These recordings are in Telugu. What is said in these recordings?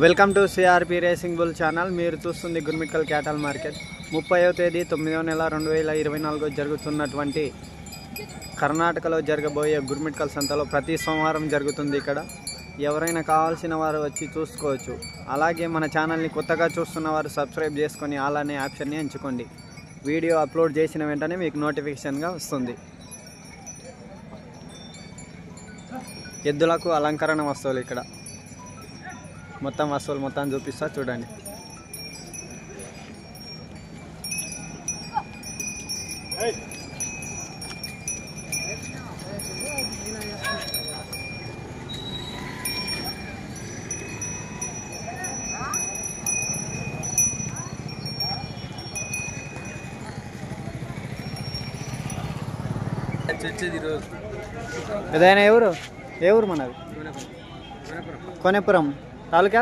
Welcome to CRP racing bull channel. మీరు చూస్తుంది గుర్మిట్కల్ క్యాటల్ మార్కెట్. 30వ తేదీ 9వ నెల 2024 జరుగుతున్నటువంటి కర్ణాటకలో జరగబోయే గుర్మిట్కల్ సంతలో ప్రతి సోమవారం జరుగుతుంది. ఇక్కడ ఎవరైనా కావాల్సిన వారు వచ్చి చూసుకోవచ్చు. అలాగే మన ఛానల్ని కొత్తగా చూస్తున్న వారు సబ్స్క్రైబ్ చేసుకొని ఆల్ అనే ఆప్షన్ని ఎంచుకోండి. వీడియో అప్లోడ్ చేసిన వెంటనే మీకు నోటిఫికేషన్గా వస్తుంది. ఎద్దులకు అలంకరణ వస్తువులు ఇక్కడ మొత్తం వస్తువులు మొత్తం చూపిస్తా చూడండి. ఏదైనా ఏ ఊరు మనది? కొనేపురం తాలూకా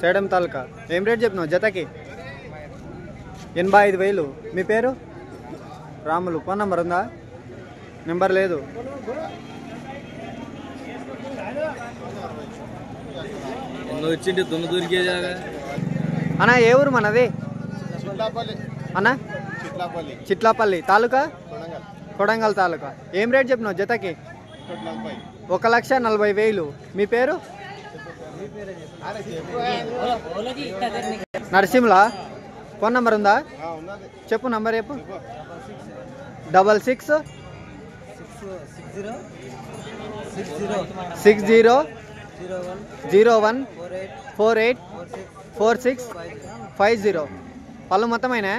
సేడం తాలూకా. ఏం రేట్ చెప్పినావు జతకి? 85,000. మీ పేరు? రాములు. ఫోన్ నెంబర్ ఉందా? నెంబర్ లేదు. అన్న ఏ ఊరు మనది అన్న? చిట్లాపల్లి తాలూకా కొడంగల్ తాలూకా. ఏం రేట్ చెప్పినావు జతకి? 1,40,000. మీ పేరు? నరసింహలా. ఫోన్ నెంబర్ ఉందా? చెప్పు నంబర్ చెప్పు. 66 60 01 48 46 50. పళ్ళు మొత్తమైనా?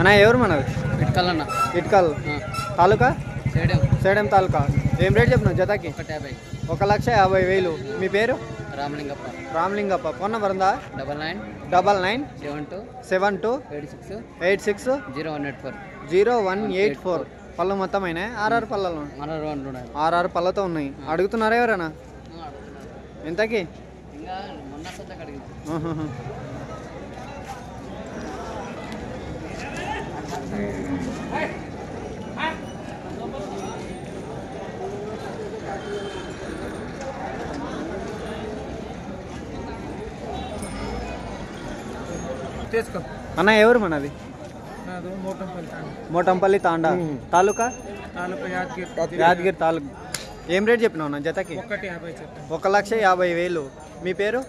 అన్న ఎవరు మనది? ఇట్కల్ అన్న. ఇట్కల్ తాలూకా సేడం తాలూకా. ఏం రేట్ చెప్పినావు జతకి? 1,50,000. మీ పేరు? రామలింగప్ప. ఫోన్ నెంబర్ ఉందా? 99 72 86 0184. పళ్ళు మొత్తమైనా? 6 పళ్ళలో? 6 పళ్ళతో ఉన్నాయి. అడుగుతున్నారా ఎవరైనా? ఎంతకి? అన్న ఎవరు మనది? మోటంపల్లి తాండా తాలూకా యాదగిరి తాలూకా. ఏం రేట్ చెప్పినావు అన్న జతకి? 1,50,000. మీ పేరు?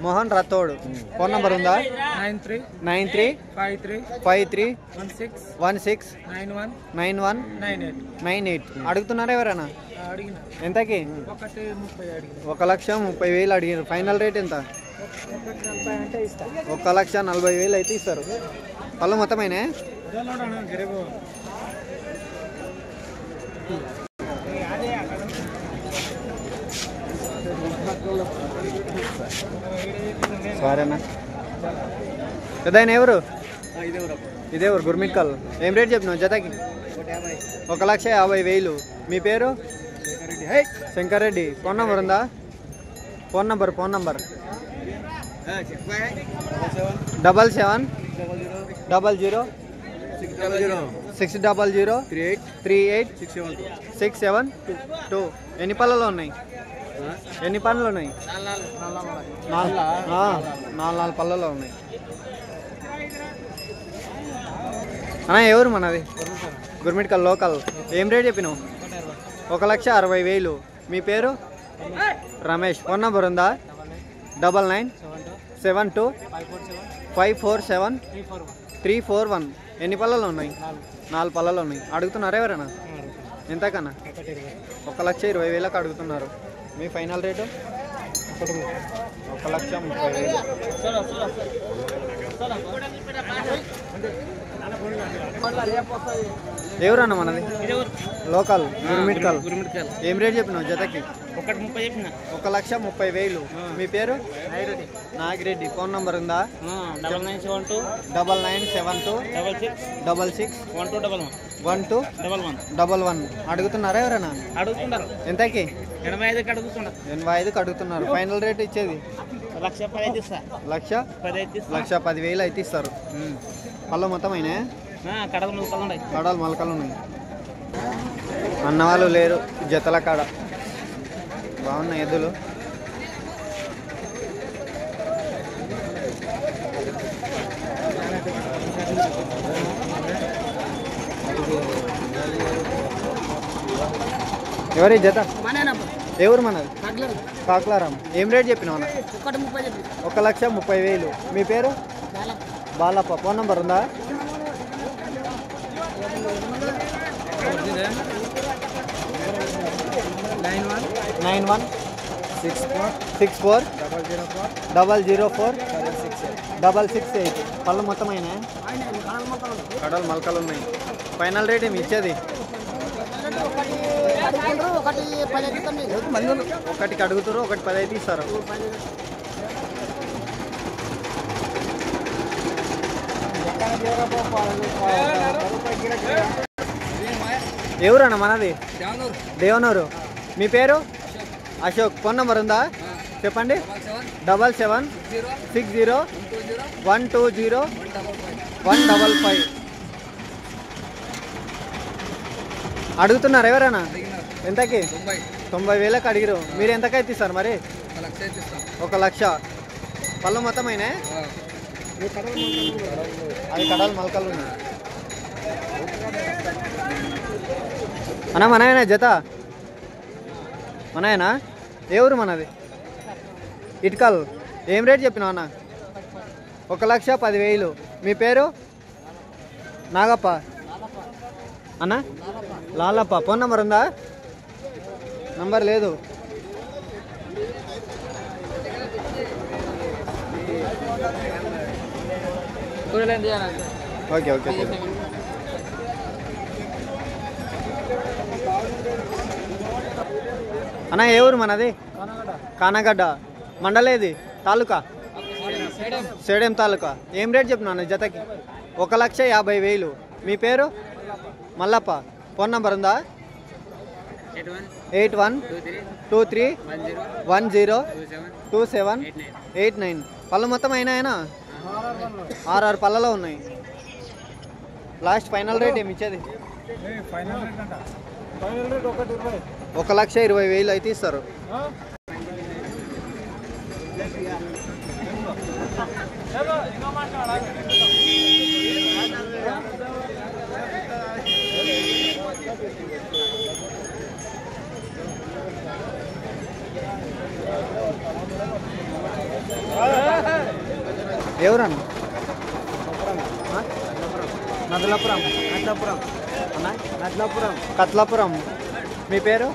మోహన్ రాథోడ్. ఫోన్ నంబర్ ఉందా? 93 53 16 91 98. అడుగుతున్నారా ఎవరైనా? ఎంతకి? 1,30,000 అడిగారు. ఫైనల్ రేట్ ఎంత? 1,40,000 అయితే ఇస్తారు. పళ్ళు మొత్తమైనా? సరేనా. పెద్దయినా ఎవరు? ఇదే ఊరు గుర్మిట్కల్. ఏం రేట్ చెప్పినావు జతకి? 1,50,000. మీ పేరు? శంకర్ రెడ్డి. ఫోన్ నెంబర్ ఉందా? Phone number 77 00 600 38 672. ఎన్ని పళ్ళలో ఉన్నాయి? 4 పళ్ళలో ఉన్నాయి. అన్న ఎవరు మనది? గుర్మిట్కల్ లోకల్. ఏం రేట్ చెప్పినావు? 1,60,000. మీ పేరు? రమేష్. ఫోన్ నెంబర్ ఉందా? 99 72 547 341. ఎన్ని పళ్ళలో ఉన్నాయి? 4 పళ్ళలో ఉన్నాయి. అడుగుతున్నారా ఎవరైనా? ఎంతకన్నా? 1,20,000 అడుగుతున్నారు. మీ ఫైనల్ రేటు? 1,30,000. ఎవరన్నా మనది? లోకల్ గుర్మిట్కల్. ఏం రేట్ చెప్పినావు జతకి? 1,30,000. మీ పేరు? నాగిరెడ్డి. ఫోన్ నంబర్ ఉందా? 9972 9972 66 66 1211. 1211 అడుగుతున్నారా ఎవరైనా? అడుగుతున్నారు. ఎంతకి? 85కి అడుగుతున్నారు. 85కి అడుగుతున్నారు. ఫైనల్ రేట్ ఇచ్చేది 1,10,10 ఇస్తా. 1,10,10,000 అయితే ఇస్తారు. పళ్ళు మొత్తం అయినా కడలు ముక్కలు ఉన్నాయి. కడలు మొలకలు ఉన్నాయి. అన్నవాళ్ళు లేరు జతల కాడ. బాగున్నాయి ఎద్దులు. ఎవరి జత? ఎవరు మనది? కాకులారాం. ఏం రేట్ చెప్పినావు అన్న? 1,30,000. మీ పేరు? బాలప్ప. ఫోన్ నంబర్ ఉందా? 916400404668. పళ్ళు మొత్తం అయినా కడలు మలకలు ఉన్నాయి. ఫైనల్ రేట్ ఏమి ఇచ్చేది? ఒకటికి అడుగుతారు, 1,10 అయితే ఇస్తారు. ఎవరన్నా మనది? దేవనూరు. మీ పేరు? అశోక్. ఫోన్ నెంబర్ ఉందా? చెప్పండి. 7760120155. అడుగుతున్నారు ఎవరైనా? ఎంతకి? 90,000కి అడిగిరు. మీరు ఎంతకైతే ఇస్తారు మరి? 1,00,000. పళ్ళు మొత్తం అయినా అది కడలు మలకలు ఉన్నాయి. అన్నా మనయేనా జత? మనయేనా? ఏ ఊరు మనది? ఇటుకల్. ఏం రేట్ చెప్పినావు అన్న? 1,10,000. మీ పేరు? నాగప్ప అన్న? లాలప్ప. ఫోన్ నెంబర్ ఉందా? నంబర్ లేదు. Okay okay. అన్న ఏ ఊరు మనది? కానగడ్డ. మండలేది? తాలూకా? సేడెం తాలూకా. ఏం రేట్ చెప్పినా అన్న జతకి? 1,50,000. మీ పేరు? మల్లప్ప. ఫోన్ నంబర్ ఉందా? 8123102789. పళ్ళు మొత్తం అయినా 6 పళ్ళలో ఉన్నాయి. లాస్ట్ ఫైనల్ రేట్ ఏమి ఇచ్చేది? 1,20,000 అయితే ఇస్తారు. ఎవరన్నా? నదలాపురం. కత్లాపురం. మీ పేరు?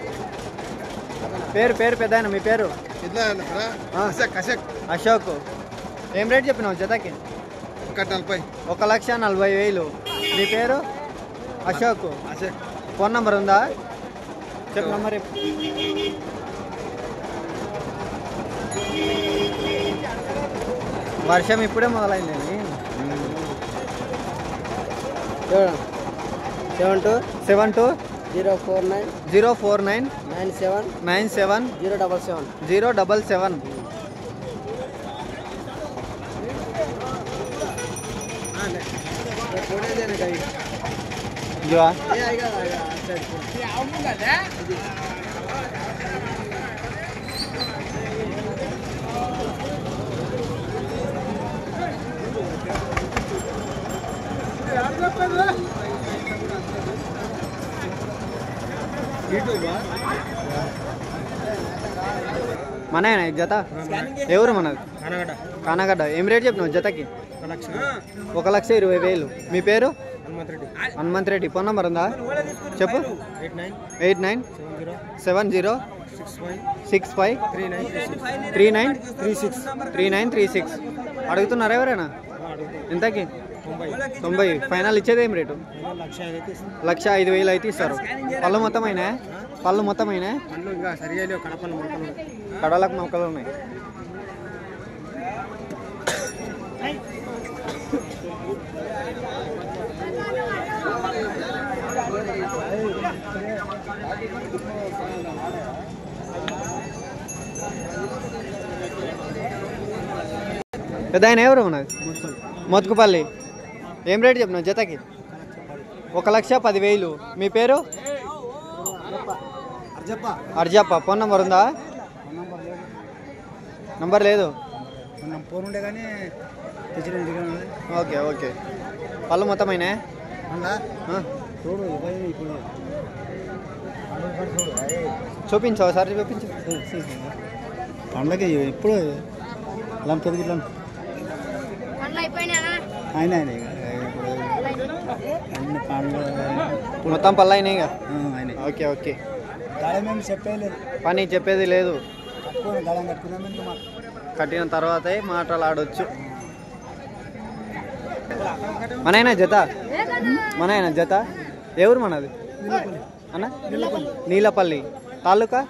పేరు పెద్ద. మీ పేరు? అశోక్. ఏం రేట్ చెప్పినావు జతకి? 1,40,000. మీ పేరు? అశోక్. ఫోన్ నంబర్ ఉందా? చెప్పు నంబర్. వర్షం ఇప్పుడే మొదలైందండి. 720490499797 మనయేనా జత? ఎవరు మనది? కానగడ్డ. ఏం రేట్ చెప్పినావు జతకి? 1,20,000. మీ పేరు? హనుమంత్ రెడ్డి. ఫోన్ నెంబర్ ఉందా? చెప్పు. 8970653936. అడుగుతున్నారా ఎవరైనా? ఎంతకి? 90. ఫైనల్ ఇచ్చేది ఏం రేటు? 1,05,000 అయితే ఇస్తారు. పళ్ళు మొత్తం అయినా కడలకు మొక్కలు ఉన్నాయి. పెద్ద ఆయన ఎవరు ఉన్నది? మొత్తుకుపల్లి. ఏం రేట్ చెప్పినావు జతకి? 1,10,000. మీ పేరు? అర్జప్ప. ఫోన్ నెంబర్ ఉందా? నంబర్ లేదు. ఫోన్ ఉండే కానీ ఓకే ఓకే. పళ్ళు మొత్తం అయినా చూపించు, ఒకసారి చూపించు. పండ్లకి ఎప్పుడు లంపది ఆయన అన్ని పండ్లు మొత్తం పళ్ళు అయినాయి. ఆయన ఓకే ఓకే. మేము చెప్పేది పని చెప్పేది లేదు. దళం కట్టుకున్నాం. కట్టిన తర్వాతే మాటలాడొచ్చు. మనైనా జత? మనైనా జత? ఎవరు మనది అన్న? నీలపల్లి. తాలూకా?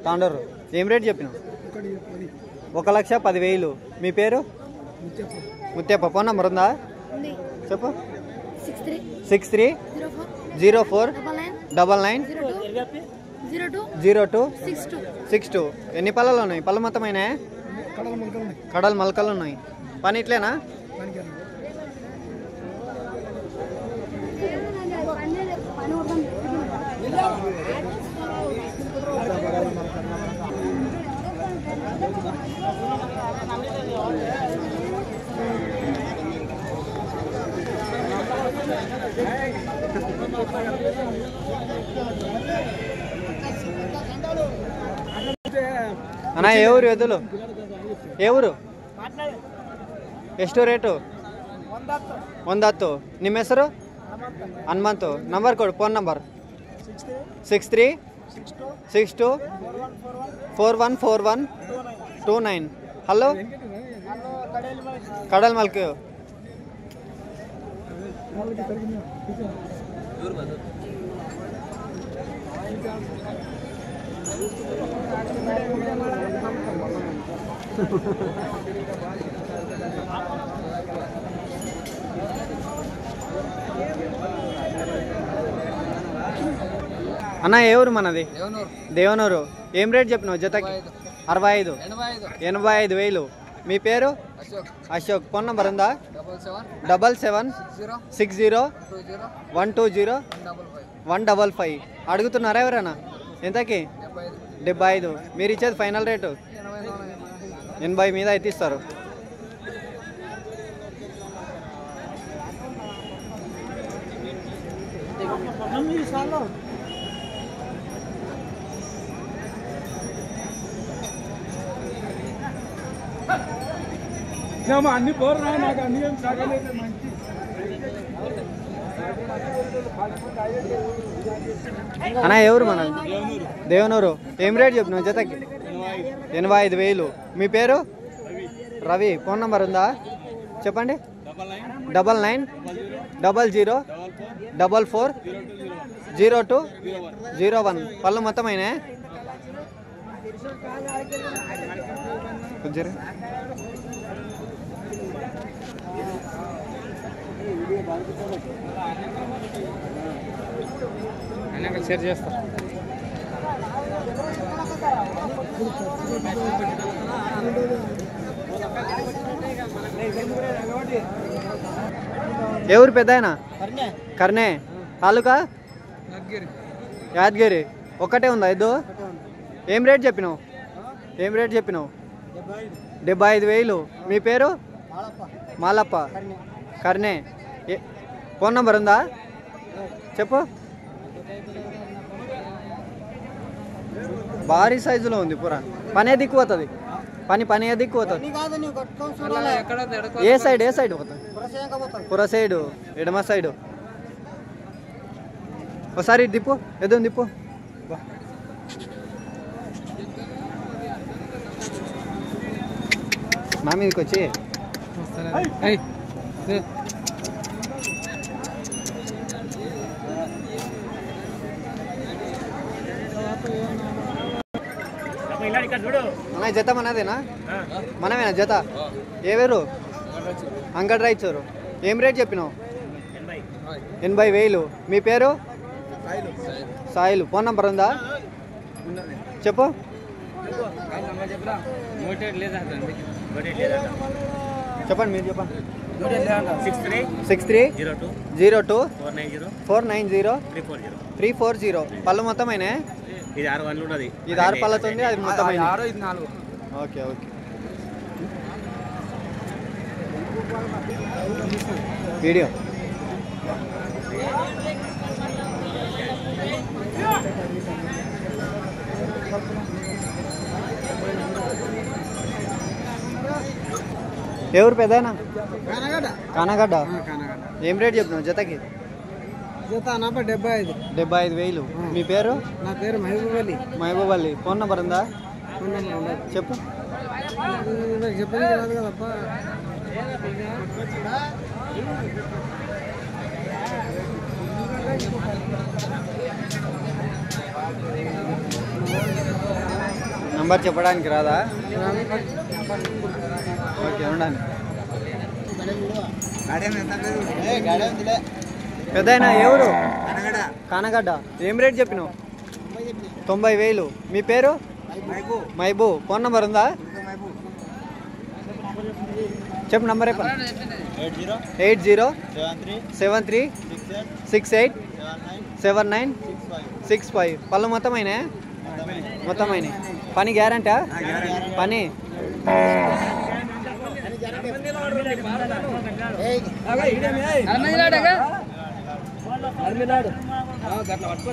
తాండూరు. ఏం రేట్ చెప్పినావు? 1,10,000. మీ పేరు? ముత్యప్ప. ఫోన్ నెంబర్ ఉందా? చెప్పు. 63 99990262. ఎన్ని పళ్ళలు ఉన్నాయి? పళ్ళు మొత్తం అయినా? కడలు మలకలు ఉన్నాయి. పని ఇట్లేనా? అన్నా ఏ ఊరు ఎద్దులు? ఏ ఊరు? ಎಷ್ಟು ರೇಟು? 110. ನಿಮ್ಮ ಹೆಸರು? ಹನುಮಂತು. ನಂಬರ್ ಕೊಡು. Phone number 6362414129. ಹಲೋ ಕಡಲ್ ಮಲ್ಕು. అన్న ఏ ఊరు మనది? దేవనూరు. ఏం రేట్ చెప్పినావు జతకి? 65. 85,000. మీ పేరు? అశోక్. ఫోన్ నెంబర్ ఉందా? 7760120155. అడుగుతున్నారా ఎవరైనా? ఎంతకి? 75. మీరు ఇచ్చేది ఫైనల్ రేటు 80 మీద అయితే ఇస్తారు. అన్ని పోరా నాకు అన్ని ఏం సాగలేదు. మంచి అన్నా ఎవరు మనది? దేవనూరు. ఏం రేట్ చెప్పినావు జతకి? 85,000. మీ పేరు? రవి. ఫోన్ నెంబర్ ఉందా? చెప్పండి. 9900440201. పళ్ళు మొత్తం అయినా? షేర్ చేస్తా. ఎవరు పెద్ద ఆయన? కర్నే. తాలూకా? యాదగిరి. ఒక్కటే ఉందా ఇద్దు? ఏం రేట్ చెప్పినావు? 75,000. మీ పేరు? మాలప్ప. కర్నే. ఫోన్ నంబర్ ఉందా? చెప్పు. భారీ సైజులో ఉంది పూరా. పనే దిక్కు పోతుంది. పని ఏ దిక్కు పోతుంది? ఏ సైడ్ పోతుంది? పుర సైడు, ఎడమ సైడు. ఒకసారి దిప్పు. ఎదు దిప్పు. నా మీదకి వచ్చి అన్న జత మనదేనా? మనమేనా జత? ఏ వేరు? అంగడి రైచూరు. ఏం రేట్ చెప్పినావు? 80,000. మీ పేరు? సాయిలు ఫోన్ నంబర్ ఉందా? చెప్పు. చెప్పండి, మీరు చెప్పండి. 6302 490 340. పళ్ళు మొత్తమైనా? ఇది 6 వన్లు ఉన్నది. ఇది 6 పళ్ళతో ఉంది, అది మొత్తమైన. Okay okay. వీడియో ఎవరు పెద్దనా? కానగడ్డ. ఏం రేట్ చెప్తున్నావు జతకి? జత 75,000. మీ పేరు? నా పేరు మహబూబ్ అలీ. మహబూబ్ అలీ. ఫోన్ నెంబర్ ఉందా? ఫోన్ నెంబర్ ఉండదు. చెప్పు. చెప్పేది రాదు కదప్ప. నంబర్ చెప్పడానికి రాదా? ఓకే, ఉండండి. పెద్దయినా ఎవరు? కానగడ్డ. ఏం రేట్ చెప్పినావు? 90,000. మీ పేరు? మైబూ. ఫోన్ నెంబర్ ఉందా? చెప్పు. నంబర్ చెప్పండి. 8073687965. పళ్ళు మొత్తమైనా? మొత్తమైన. పని గ్యారంటా? పని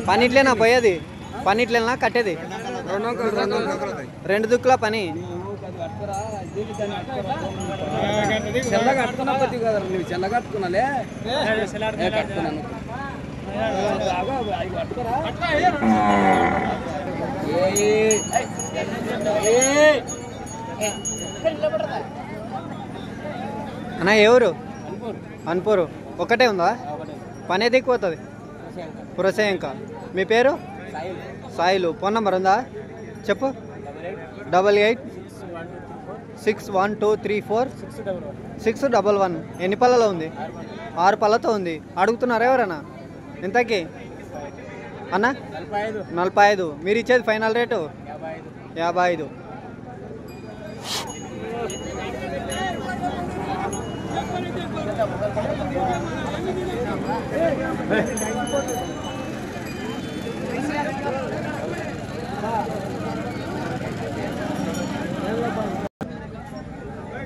పని ఇట్లేనా పోయేది? పని ఇట్లేనా కట్టేది? 2 దుక్కుల పని. చెల్లగట్టుకున్నాలే కట్టుకున్నాను. అన్నా ఎవరు? అన్పూరు. ఒక్కటే ఉందా? పని అయితే ఎక్కువ పురసేయంక. మీ పేరు? సాయిలు. ఫోన్ నెంబర్ ఉందా? చెప్పు. 8861234611. ఎన్ని పళ్ళలో ఉంది? 6 పళ్ళతో ఉంది. అడుగుతున్నారా ఎవరన్నా? ఎంతకి అన్న? 45. మీరు ఇచ్చేది ఫైనల్ రేటు 55.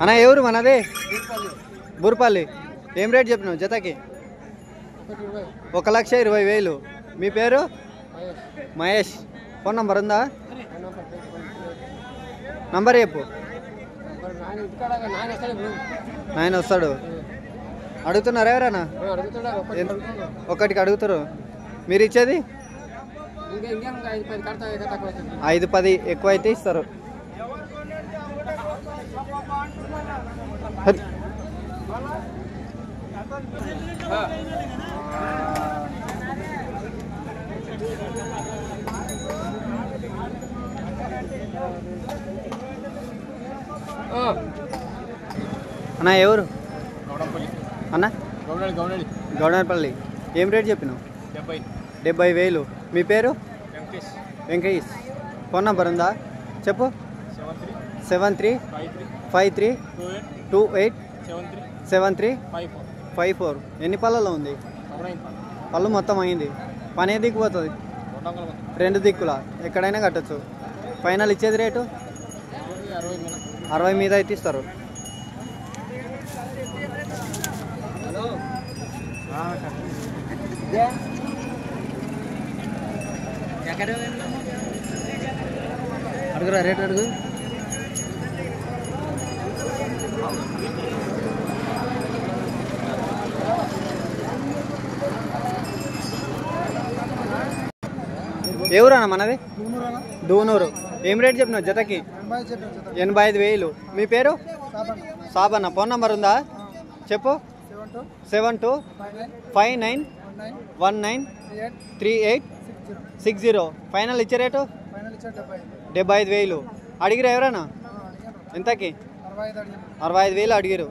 అన్న ఎవరు మనది? బూర్పల్లి. ఏం రేట్ చెప్పినావు జతకి? 1,20,000. మీ పేరు? మహేష్. ఫోన్ నంబర్ ఉందా? నంబర్ చెప్పు. 9 వస్తాడు. అడుగుతున్నారా ఎవరన్నా? ఒకటికి అడుగుతారు. మీరు ఇచ్చేది 5-10 ఎక్కువ అయితే ఇస్తారు. అన్న ఎవరు? అన్న గౌడనపల్లి. ఏం రేట్ చెప్పినావు? 70,000. మీ పేరు? వెంకటేష్. ఫోన్ నంబర్ ఉందా? చెప్పు. 7353287354. ఎన్ని పళ్ళలో ఉంది? పళ్ళు మొత్తం అయింది. పని ఏ దిక్కు పోతుంది? 2 దిక్కుల. ఎక్కడైనా కట్టచ్చు. ఫైనల్ ఇచ్చేది రేటు 60 మీద అయితే ఇస్తారు. అడుగురా రేట్ అడుగు. ఎవరన్నా మనది? దూనూరు. ఏం రేట్ చెప్పినావు జతకి? 85,000. మీ పేరు? సాబన్న. ఫోన్ నంబర్ ఉందా? చెప్పు. 7259193860. ఫైనల్ ఇచ్చే రేటు 75,000. అడిగిరా ఎవరన్నా? ఎంతకి? 65,000 అడిగిరు.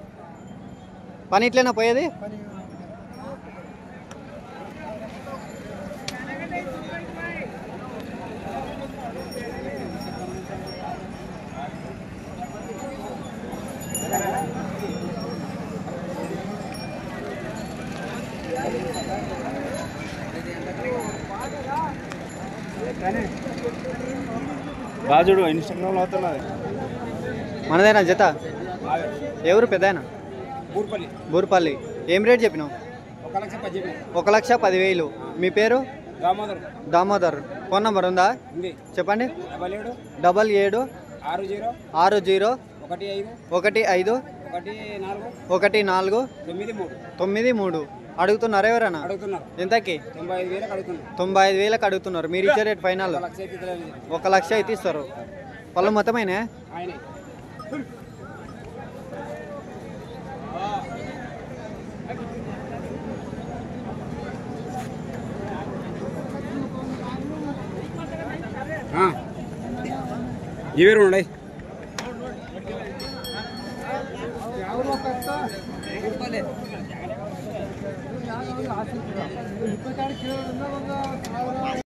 పని ఇట్లేనా పోయేది? రాజుడు ఇన్స్టాగ్రామ్లో అవుతున్నది. మనదేనా జత? ఎవరు పెద్దాయన? ఊర్పల్లి. బూర్పల్లి. ఏం రేట్ చెప్పినావు? 1,10,000. మీ పేరు? దామోదర్. దామోదర్. ఫోన్ నంబర్ ఉందా? ఉంది. చెప్పండి. 77 77 60 60 15 15 14 14 93. 93. అడుగుతున్నారా ఎవరన్నా? అడుగుతున్నారు. ఎంతకి? 95,000 అడుగుతున్నారు. 95,000 అడుగుతున్నారు. మీరు ఇచ్చే రేట్ ఫైనల్ 1,00,000 అయితే ఇస్తారు. పళ్ళు మొత్తమైనా? ఆయన ఇవే రెండు